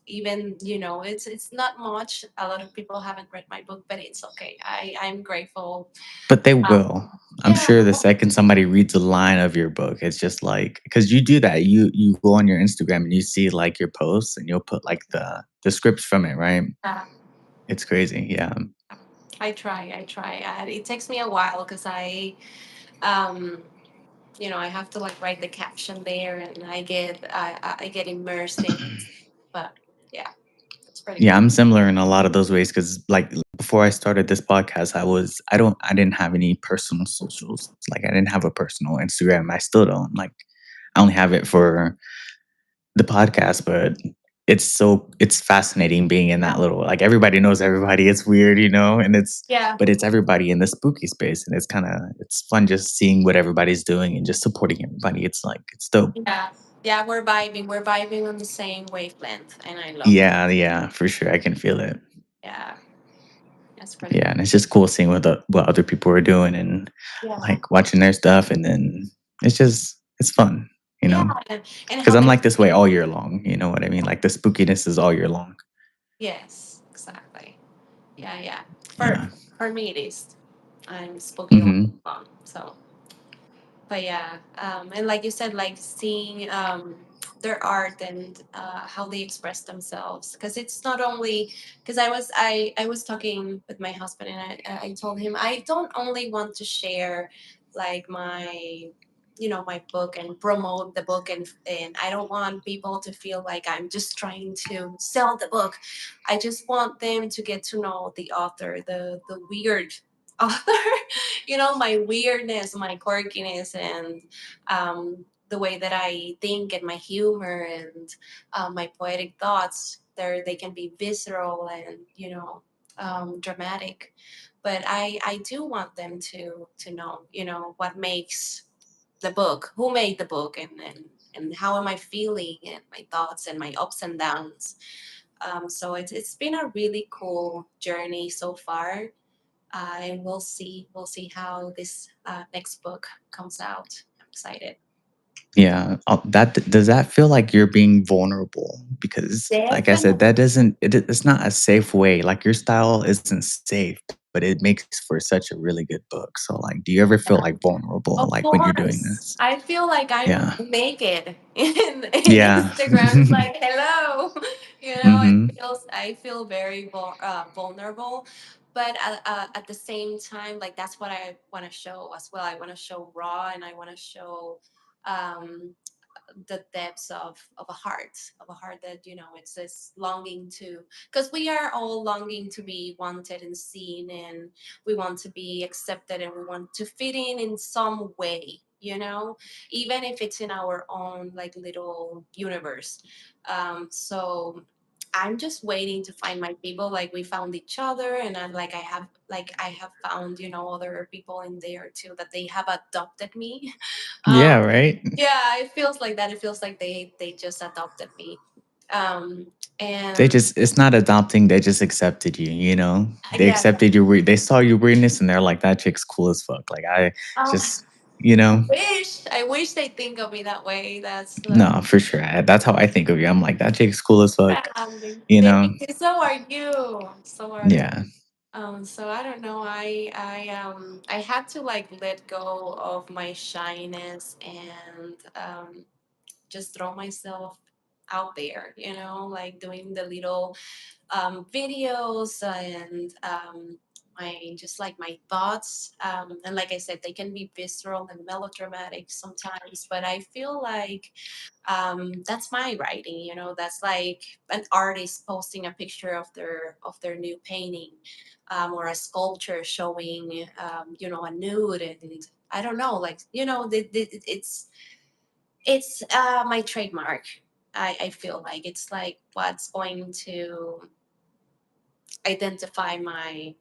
even it's not much. A lot of people haven't read my book, but it's okay. I'm grateful. But they Um, will. I'm yeah. sure the second somebody reads a line of your book, it's just like because you do that. You go on your Instagram and you see like your posts and you'll put like the scripts from it, right? uh, It's crazy. Yeah. I try. I try. It takes me a while because um, I have to like write the caption there, and I get immersed in it. But yeah, it's pretty Yeah, cool. I'm similar in a lot of those ways because like before I started this podcast, I didn't have any personal socials. Like I didn't have a personal Instagram. I still don't. Like I only have it for the podcast, but it's fascinating being in that little, like, everybody knows everybody. It's weird, and Yeah. but it's everybody in the spooky space, and it's fun just seeing what everybody's doing and just supporting everybody. It's like it's dope. Yeah. Yeah, we're vibing. We're vibing on the same wavelength, and I love it. Yeah, yeah, for sure. I can feel it. Yeah, that's really Yeah, and it's just cool seeing what other people are doing and yeah, like watching their stuff, and then it's fun, you yeah, know. and Because how I'm they like this way all year long. You know what I mean? Like the spookiness is all year long. yes, exactly. Yeah, yeah. For Yeah. for me, it is. I'm spooky all Hmm. along. So, but yeah, and like you said, like seeing their art and how they express themselves, because it's not only because I was talking with my husband, and I told him I don't only want to share like my book and promote the book, and I don't want people to feel like I'm just trying to sell the book. I just want them to get to know the author, the weird author, my weirdness, my quirkiness, and the way that I think, and my humor, and my poetic thoughts. They can be visceral and dramatic, but I do want them to know what makes the book, who made the book, and how am I feeling, and my thoughts and my ups and downs. So it's been a really cool journey so far, and we'll see how this next book comes out. I'm excited. Yeah. That does that feel like you're being vulnerable? Because, like I said, Definitely. that doesn't. It's not a safe way. Like your style isn't safe, but it makes for such a really good book. So, like, do you ever feel like vulnerable, Of like when you're doing course. this? I feel like I'm Yeah. naked in Yeah. Instagram. It's like, hello. Hmm. I feel very vulnerable, but at the same time, like that's what I want to show as well. I want to show raw, and I want to show um, the depths of a heart that it's this longing to, because we are all longing to be wanted and seen, and we want to be accepted, and we want to fit in some way, even if it's in our own like little universe. So I'm just waiting to find my people, like we found each other, and I have found other people in there too, that they have adopted me. um, Yeah. Right. yeah, it feels like that. It feels like they just adopted me. Um, They and just it's not adopting, they just accepted you, you know? They yeah, accepted your they saw your weirdness and they're like, "That chick's cool as fuck." Like, I um, just you know? I wish they think of me that way. That's No, for sure. That's how I think of you. I'm like, "That chick's cool as fuck." You know? so are you. So are you. Yeah. So I don't know. I had to like let go of my shyness, and just throw myself out there, like doing the little videos, and my just like my thoughts, and like I said, they can be visceral and melodramatic sometimes, but I feel like that's my writing. That's like an artist posting a picture of their new painting, or a sculpture showing a nude, and I don't know, like it's my trademark. I feel like it's like what's going to identify my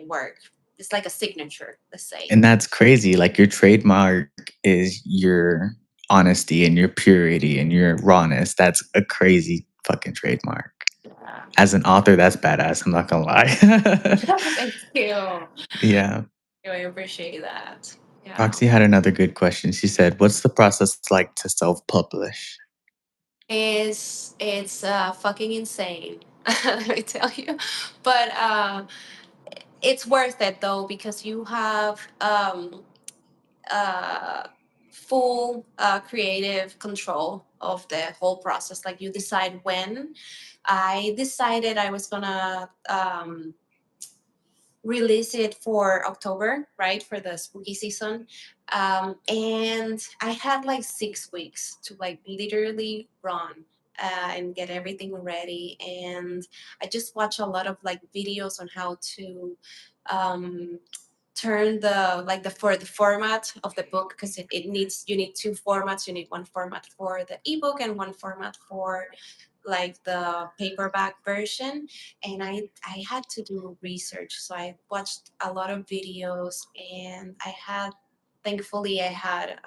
work. It's like a signature, let's say. And that's crazy. Like, your trademark is your honesty and your purity and your rawness. That's a crazy fucking trademark. Yeah. As an author, that's badass, I'm not gonna lie. Thank you. Yeah. I appreciate that. Yeah. Roxy had another good question. She said, "What's the process like to self-publish?" It's fucking insane. Let me tell you. But it's worth it though, because you have uh, full creative control of the whole process. Like you decide when. I decided I was gonna release it for October, right, for the spooky season, and I had like 6 weeks to like literally run. And get everything ready, and I just watch a lot of like videos on how um, turn the like the for the format of the book, because it needs, you need two formats. You need one format for the ebook and one format for like the paperback version. And I had to do research, so I watched a lot of videos, and I had, thankfully I had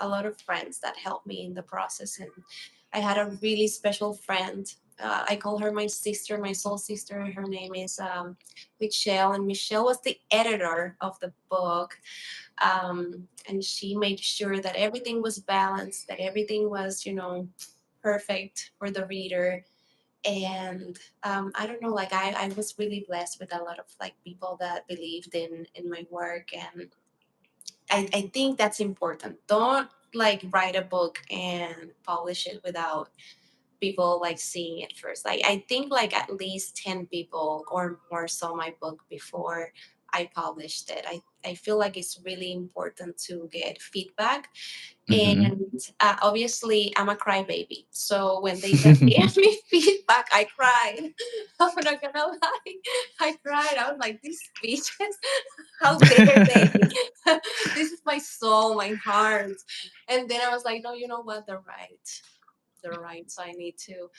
a lot of friends that helped me in the process. And I had a really special friend. I call her my sister, my soul sister. Her name is Michelle, and Michelle was the editor of the book. And she made sure that everything was balanced, that everything was, perfect for the reader. And I don't know, like I was really blessed with a lot of like people that believed in my work. And I think that's important. Don't like write a book and publish it without people like seeing it first. Like I think like at least 10 people or more saw my book before I published it. I feel like it's really important to get feedback. Hmm. And obviously, I'm a crybaby. So when they gave me feedback, I cried. I'm not gonna lie. I cried. I was like, these bitches, how dare they? This is my soul, my heart. And then I was like, no, you know what? They're right. They're right. So I need to,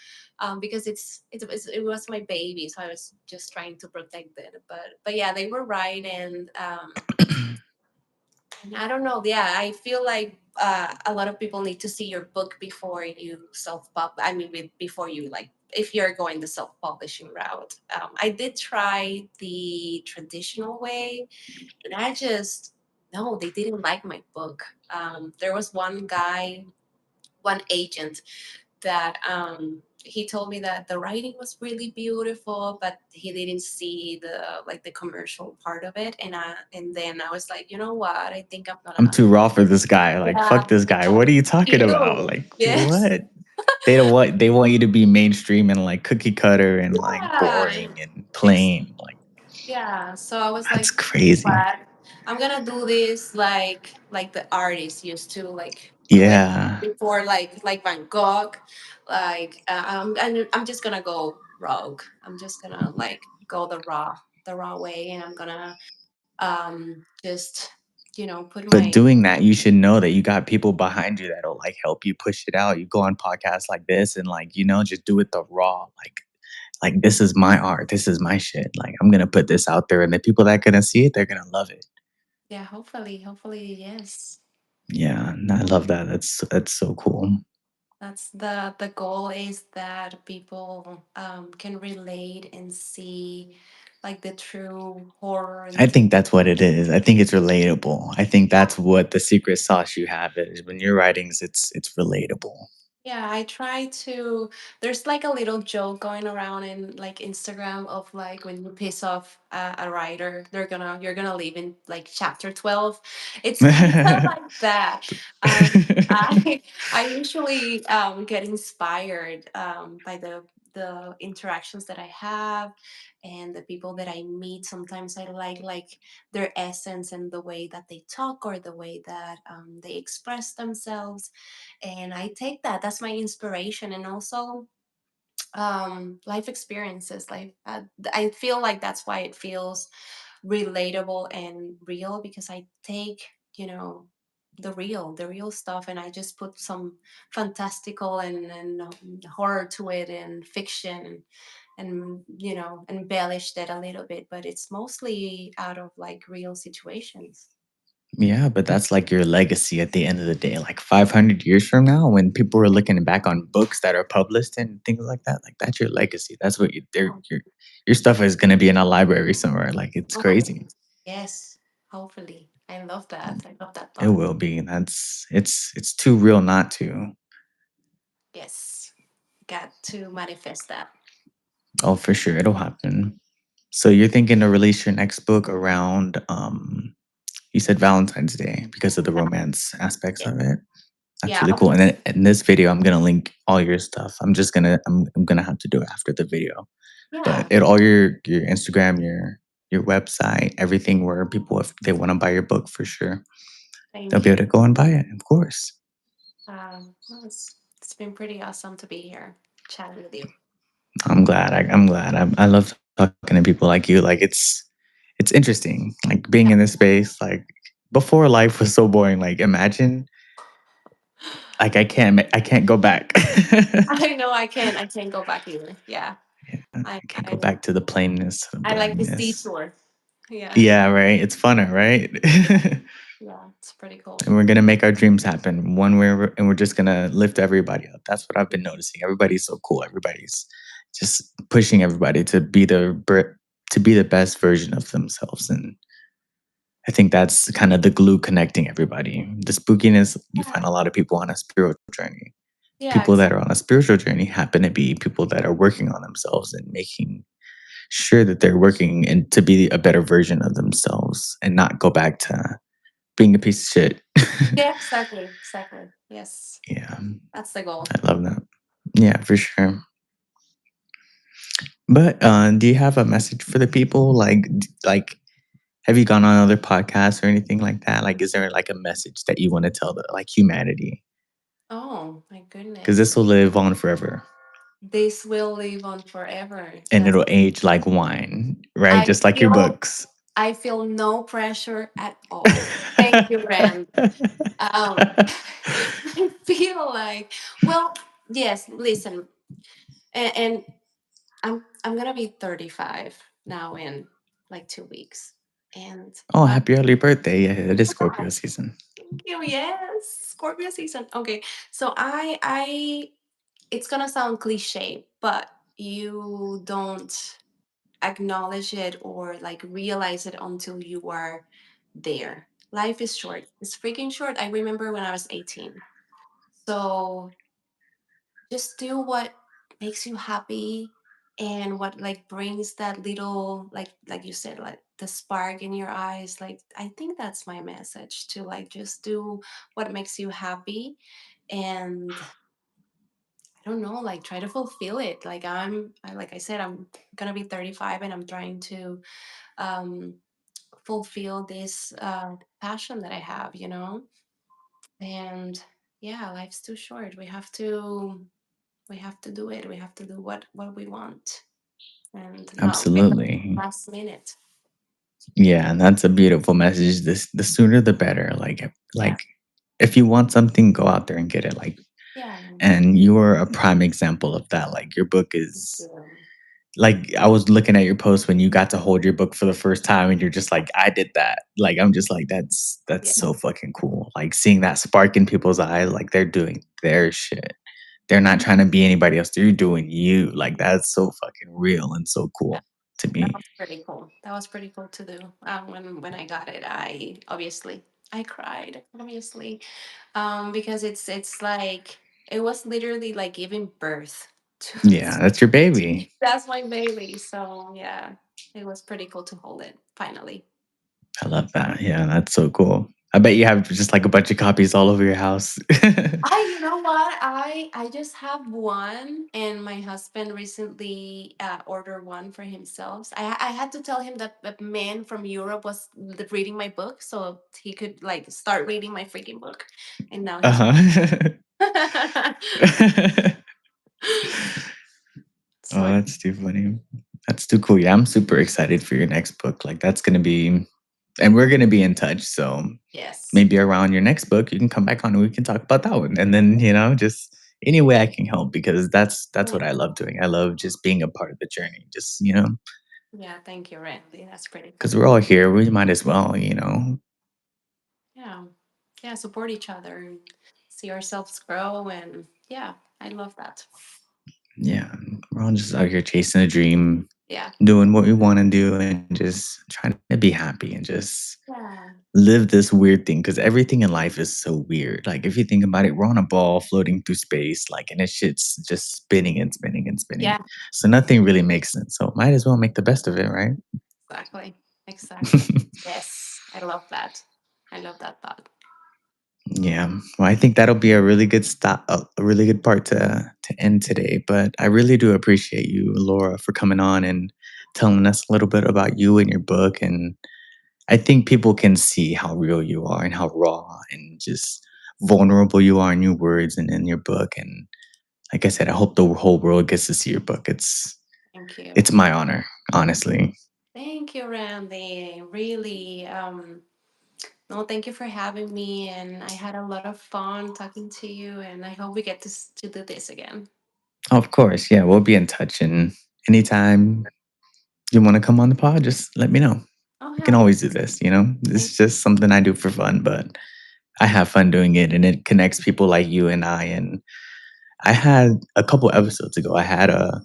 because it was my baby. So I was just trying to protect it. But yeah, they were right. And I don't know. Yeah, I feel like a lot of people need to see your book before you self-pub. I mean, before you like, if you're going the self-publishing route. I did try the traditional way, and I just no, they didn't like my book. There was one guy, one agent that he told me that the writing was really beautiful, but he didn't see the like the commercial part of it. And then I was like, you know what? I think I'm I'm gonna. too raw for this guy. Like, fuck Yeah, this guy. What are you talking about? you. Like, Yes. what? They don't want. They want you to be mainstream and like cookie cutter and like Yeah. boring and Ex- plain. Like, yeah. So I was that's like, crazy. what? I'm gonna do this like the artists used to like do it Yeah. before, like Van Gogh. Like and I'm just gonna go rogue. I'm just gonna like go the raw way, and I'm gonna just put But my. doing that, you should know that you got people behind you that'll like help you push it out. You go on podcasts like this and like, just do it the raw. Like this is my art. This is my shit. Like I'm gonna put this out there and the people that gonna see it, they're gonna love it. Yeah, hopefully, yes. Yeah. And I love that. That's so cool. That's the goal, is that people can relate and see like the true horror and I the true. think that's what it is. I think it's relatable. I think Yeah, that's what the secret sauce you have is. When your writings, it's relatable. yeah, I try to. There's like a little joke going around in like Instagram of like, when you piss off a writer, you're gonna leave in like chapter 12. It's kind of like that. I I usually get inspired by the interactions that I have and the people that I meet. Sometimes I like their essence and the way that they talk, or the way that they express themselves, and I take that. That's my inspiration. And also life experiences. Like I feel like that's why it feels relatable and real, because I take, you know the real stuff, and I just put some fantastical and horror to it, and fiction, and embellished it a little bit, but it's mostly out of like real situations. Yeah, but that's like your legacy at the end of the day. Like 500 years from now, when people are looking back on books that are published and things like that's your legacy. That's what your stuff is going to be in a library somewhere. Like it's Oh, crazy. yes, hopefully. I love that. I love that It thought. will be. It's too real not to. Yes, got to manifest that. Oh, for sure, it'll happen. So you're thinking to release your next book around you said Valentine's Day because of the romance aspects Yeah, of it. That's yeah, really cool. And then in this video, I'm gonna link all your stuff. I'm gonna have to do it after the video. But yeah. it all your Instagram, your website, everything where people, if they want to buy your book for sure, they'll Thank be you. able to go and buy it, of course. Well, it's been pretty awesome to be here chatting with you. I'm glad. I'm glad. I love talking to people like you. Like it's interesting, like being in this space. Like before, life was so boring. Like imagine, like I can't go back. I know I can't go back either. Yeah. Yeah, I I can't go I back to the plainness, the I like this boringness. detour. Yeah. Yeah, right. It's funner, right? Yeah, it's pretty cool. And we're gonna make our dreams happen one way, and we're just gonna lift everybody up. That's what I've been noticing. Everybody's so cool. Everybody's just pushing everybody to be to be the best version of themselves, and I think that's kind of the glue connecting everybody. The spookiness, you Yeah. find a lot of people on a spiritual journey. Yeah, People that exactly. are on a spiritual journey happen to be people that are working on themselves and making sure that they're working and to be a better version of themselves and not go back to being a piece of shit. Yeah, exactly. Exactly. Yes. Yeah, That's the goal. I love that. Yeah, for sure. But do you have a message for the people? Like, have you gone on other podcasts or anything like that? Like, is there like a message that you want to tell the like humanity? Oh my Because goodness. this will live on forever This will live on forever. and That's it'll age like wine, right? I Just like your feel books. I feel no pressure at all. Thank you, Rand. I feel like, well, yes, listen, and I'm gonna be 35 now in like 2 weeks, and Oh, what? happy early birthday! Yeah, it is Scorpio season. Thank you. Yes, Scorpio season. Okay, so I it's gonna sound cliche, but you don't acknowledge it or like realize it until you are there. Life is short. It's freaking short. I remember when I was 18. So just do what makes you happy and what like brings that little like you said like the spark in your eyes. Like I think that's my message to like just do what makes you happy and I don't know, like try to fulfill it. Like like I said, I'm gonna be 35 and I'm trying to um fulfill this passion that I have, you know? And yeah, life's too short. We have to do it. We have to do what we want and not wait until Absolutely. the last minute. Yeah, and that's a beautiful message. This the sooner the better. Yeah. Like if you want something, go out there and get it. Like Yeah. and you are a prime example of that. Like your book is Yeah. like I was looking at your post when you got to hold your book for the first time and you're just like, I did that. Like I'm just like, that's Yeah. so fucking cool. Like seeing that spark in people's eyes, like they're doing their shit. They're not trying to be anybody else. They're doing you. Like that's so fucking real and so Yeah. cool to That me. was pretty cool. That was pretty cool to do. When I got it, I cried obviously, because it's like it was literally like giving birth to. Yeah, that's your baby. That's my baby. So yeah, it was pretty cool to hold it finally. I love that. Yeah, that's so cool. I bet you have just like a bunch of copies all over your house. You know what? I just have one, and my husband recently ordered one for himself. I had to tell him that a man from Europe was reading my book, so he could like start reading my freaking book, and now he's. Uh-huh. Oh, So that's too funny. That's too cool. Yeah, I'm super excited for your next book. Like that's gonna be and we're gonna be in touch. So yes, maybe around your next book, you can come back on and we can talk about that one. And then, just any way I can help because that's yeah, what I love doing. I love just being a part of the journey. Just, yeah. Thank you, Randy. That's pretty because cool. we're all here. We might as well, Yeah, yeah. Support each other and see ourselves grow, and yeah, I love that. Yeah. We're all just out here chasing a dream, Yeah, doing what we want to do and just trying to be happy and just yeah, live this weird thing because everything in life is so weird. Like if you think about it, we're on a ball floating through space, like and this shit's just spinning and spinning and spinning. yeah. So nothing really makes sense. So might as well make the best of it, right? Exactly. Exactly. Yes. I love that. I love that thought. Yeah. Well, I think that'll be a really good stop, a really good part to end today. But I really do appreciate you, Laura, for coming on and telling us a little bit about you and your book. And I think people can see how real you are and how raw and just vulnerable you are in your words and in your book. And like I said, I hope the whole world gets to see your book. It's Thank you. it's my honor, honestly. Thank you, Randy. Really. No, thank you for having me. And I had a lot of fun talking to you. And I hope we get to do this again. Of course, yeah, we'll be in touch. And anytime you want to come on the pod, just let me know. Oh, We can hell always do yes. this, you know? This Thank is just something I do for fun, but I have fun doing it and it connects people like you and I. And I had a couple episodes ago, I had a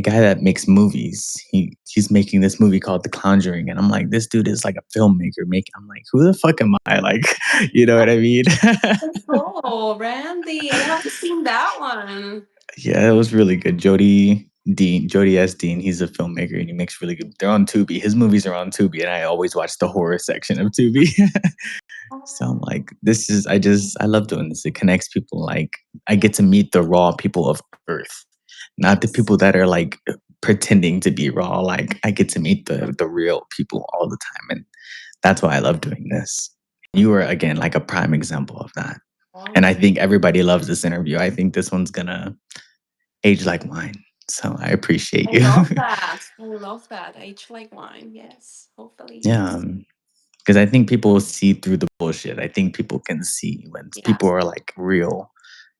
guy that makes movies. He's making this movie called The Conjuring. And I'm like, this dude is like a filmmaker making I'm like, who the fuck am I? Like, you know what I mean? you. Oh, Randy. I haven't seen that one. Yeah, it was really good. Jody S. Dean, he's a filmmaker and he makes really good. They're on Tubi. His movies are on Tubi, and I always watch the horror section of Tubi. So I'm Oh, like, I love doing this. It connects people. Like I yeah. get to meet the raw people of Earth, not the people Yes. that are like pretending to be raw. Like I get to meet the real people all the time, and that's why I love doing this. You are again like a prime example of that. And I Oh, think everybody loves this interview. I think this one's gonna age like wine. So I appreciate I you. love that. I love that. Age like wine. Yes. Hopefully, Yeah. yes. Because I think people see through the bullshit. I think people can see when people Yes. are like real.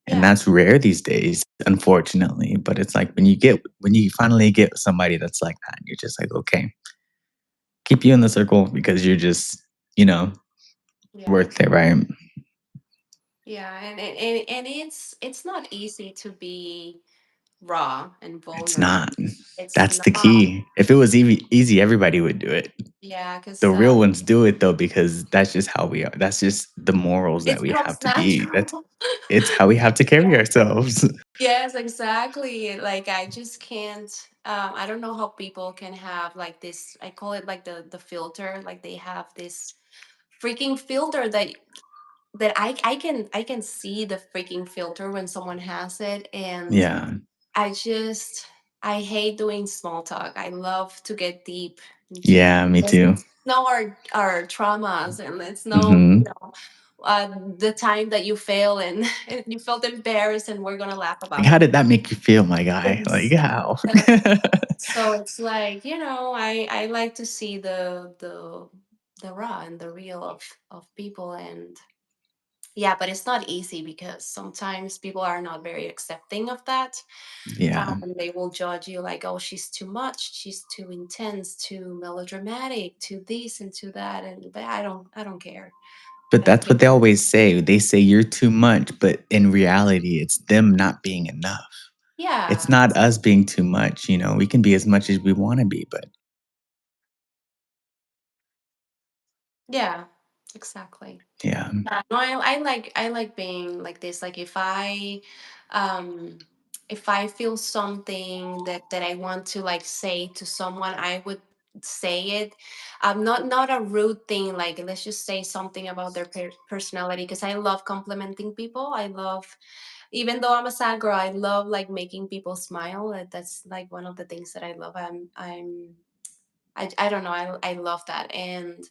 And Yeah. that's rare these days, unfortunately. But it's like when you finally get somebody that's like that, you're just like, okay, keep you in the circle because you're just, you know, Yeah. worth it, right? Yeah. And it's not easy to be raw and It's vulnerable. not. It's That's the not. key. If it was easy, everybody would do it. Yeah, because The real ones do it though because that's just how we are. That's just the morals that it we have comes to be. That's natural. it's how we have to carry ourselves. Yes, exactly. Like I just can't. I don't know how people can have like this. I call it like the filter. Like they have this freaking filter that I can see the freaking filter when someone has it, and Yeah. I just I hate doing small talk. I love to get deep into Yeah, me let's too. know our traumas, and let's know Mhm. the time that you fail and, and you felt embarrassed, and we're gonna laugh Like, about how it. did that make you feel, my guy? Like, Yes. how? So it's like, I like to see the raw and the real of people. And yeah, but it's not easy because sometimes people are not very accepting of that. Yeah. And they will judge you like, oh, she's too much, she's too intense, too melodramatic, too this and to that. And but I don't care. But I don't that's what they care. always say. They say you're too much, but in reality, it's them not being enough. It's Yeah, not us being too much, you know? We can be as much as we wanna be, but yeah, exactly. yeah. No, I like being like this. Like if I feel something that I want to like say to someone, I would say it. Not a rude thing. Like let's just say something about their personality, because I love complimenting people. I love, even though I'm a sad girl, I love like making people smile. That's like one of the things that I love. I don't know. I love that. And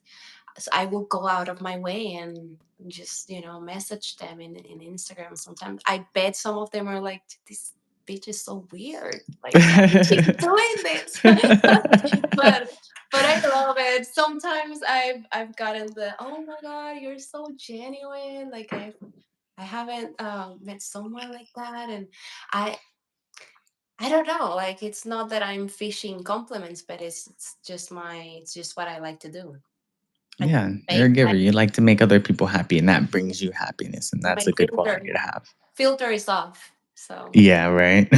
so I will go out of my way and just message them in Instagram. Sometimes I bet some of them are like, this bitch is so weird, like why is she doing this? But I love it. Sometimes I've gotten the, oh my god, you're so genuine, like I haven't met someone like that. And i I don't know, like it's not that I'm fishing compliments, but it's just what I like to do. I Yeah, you're a fake giver. You like to make other people happy, and that brings you happiness, and my that's a good filter quality to have. filter is off. So Yeah, right?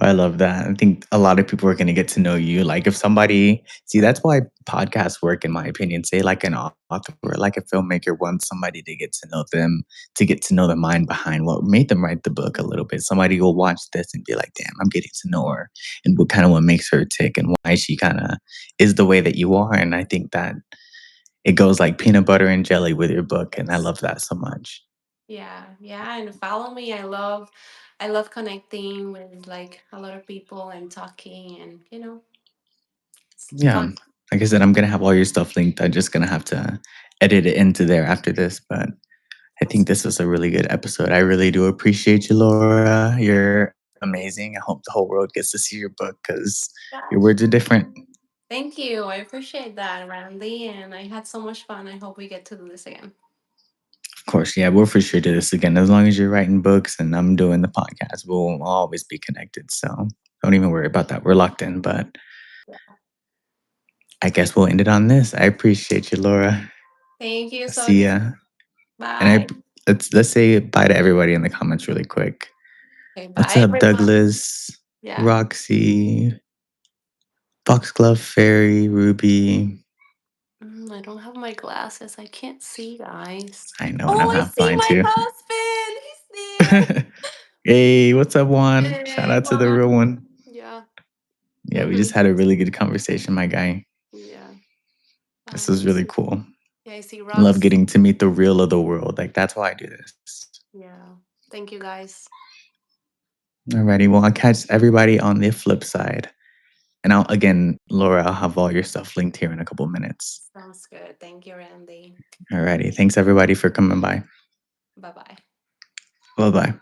I love that. I think a lot of people are going to get to know you. Like, if somebody, see, that's why podcasts work, in my opinion. Say, like an author or like a filmmaker wants somebody to get to know them, to get to know the mind behind what made them write the book a little bit. Somebody will watch this and be like, damn, I'm getting to know her and what makes her tick and why she kind of is the way that you are. And I think that it goes like peanut butter and jelly with your book. And I yes. love that so much. Yeah, yeah, and follow me. I love connecting with like a lot of people and talking, and it's Yeah. fun. Like I said, I'm going to have all your stuff linked. I'm just going to have to edit it into there after this. But I think this was a really good episode. I really do appreciate you, Laura. You're amazing. amazing. I hope the whole world gets to see your book because your Gosh. words are different. Thank you. I appreciate that, Randy. And I had so much fun. I hope we get to do this again. Of course, yeah, we'll for sure do this again. As long as you're writing books and I'm doing the podcast, we'll always be connected. So don't even worry about that. We're locked in. But I guess we'll end it on this. I appreciate you, Laura. Thank you I so see much. ya. And Bye. let's say bye to everybody in the comments really quick. Okay, What's bye, up, everyone. Douglas, Yeah. Roxy, Foxglove, Fairy, Ruby? I don't have my glasses. I can't see, guys. I know, and Oh, I'm I half see blind my too. husband. He's there. Hey, what's up, Juan? Shout Hey, out to the real Juan. one. Yeah. Yeah, we just had a really good conversation, my guy. Yeah. This Let was me really see. cool. Yeah, I see I love rocks. getting to meet the real of the world. Like, that's why I do this. Yeah. Thank you, guys. Alrighty, well, I'll catch everybody on the flip side. And again, Laura, I'll have all your stuff linked here in a couple of minutes. Sounds good. Thank you, Randy. Alrighty, thanks everybody for coming by. Bye bye. Bye bye.